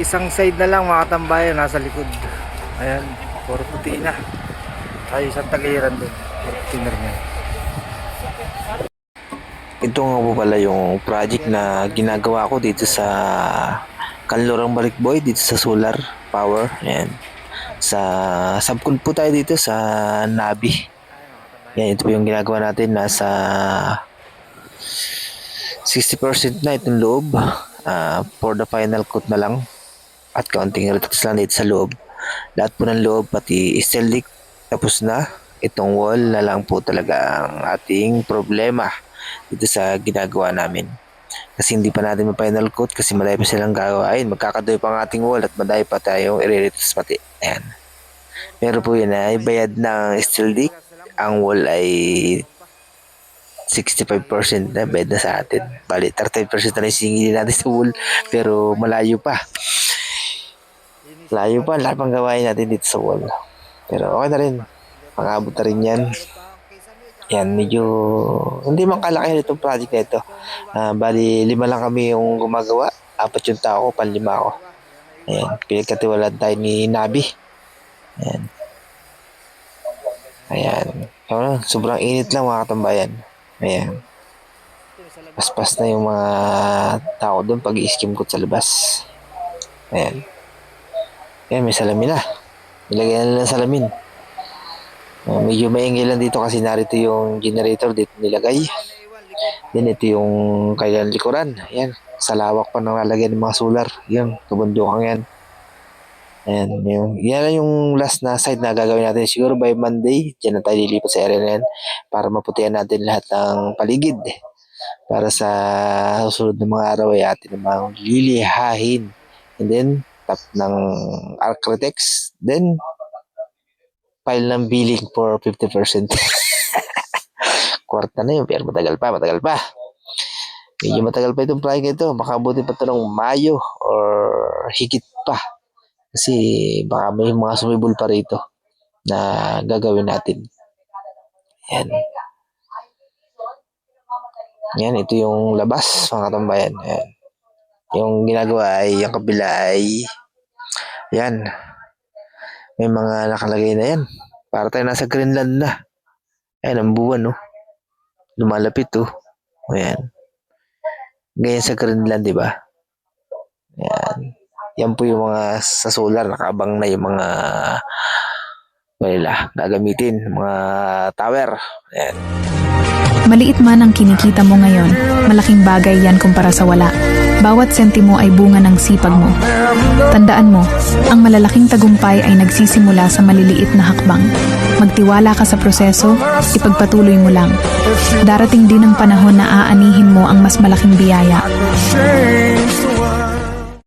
isang side na lang mga katambayan, nasa likod. Ayan, puro puti na. Ay, isang taliran doon. Puro puti na rin yan. Ito nga po pala yung project na ginagawa ko dito sa Kanlurang Balikboy, dito sa solar power. Ayan. Sa subcon po tayo dito sa Nabi. Yan, ito po yung ginagawa natin. Nasa 60% na itong loob. For the final coat na lang. At kaunting retouch lang dito sa loob. Lahat po ng loob, pati steel leak, tapos na. Itong wall na lang po talaga ang ating problema dito sa ginagawa namin. Kasi hindi pa natin ma-final coat kasi madami pa silang gagawain. Magkakadoy pa ang ating wall at madami pa tayong i-retouch pati. Ayan. Pero po yun ay bayad ng steel leak. Ang wall ay 65% na bayad na sa atin. Bali, 35% na isingilin natin sa wall. Pero malayo pa. Layo pa. Lahat pang gawain natin dito sa wall. Pero okay na rin. Pang-abot na rin yan. Yan, medyo hindi man kalaki itong project na ito. Bali, 5 lang kami yung gumagawa. 4 yung tao ko, 5 ako. Ayan, pinagkatiwalaan tayo ni Nabi. Ayan. Ayan. Sobrang init lang mga katambayan. Ayan. Paspas na yung mga tao doon pag i-skim coat sa labas. Ayan. Ayan, may salamin na. Nilagyan na lang ng salamin. Medyo maingay lang dito kasi narito yung generator dito nilagay. Then ito yung kailan likuran. Ayan. Sa lawak pa nang lalagyan ng mga solar. Yan. Kabundukan yan. Ayan. Yan yung last na side na gagawin natin. Siguro by Monday. Diyan na tayo lilipat sa area na yan. Para maputihan natin lahat ng paligid. Para sa susunod ng mga araw ay atin namang lilihahin. And then tap ng Architects. Then file ng billing for 50%. Kwarta na yun, pero matagal pa. Medyo matagal pa itong project ito. Makabuti pa ito ng Mayo or higit pa. Kasi baka may mga sumibol pa rito na gagawin natin. Yan. Yan, ito yung labas, mga katambayan. Yan. Yung ginagawa ay, yung kabila ay, yan. May mga nakalagay na yan. Para tayo nasa Greenland na. Ayan, ang buwan, no? Lumalapit, oh. Ayan. Ganyan sa Greenland, di ba? Ayan. Yan po yung mga sa solar. Nakabang na yung mga gagamitin. Mga tower. Ayan. Maliit man ang kinikita mo ngayon, malaking bagay yan kumpara sa wala. Bawat sentimo ay bunga ng sipag mo. Tandaan mo, ang malalaking tagumpay ay nagsisimula sa maliliit na hakbang. Magtiwala ka sa proseso, ipagpatuloy mo lang. Darating din ang panahon na aanihin mo ang mas malaking biyaya.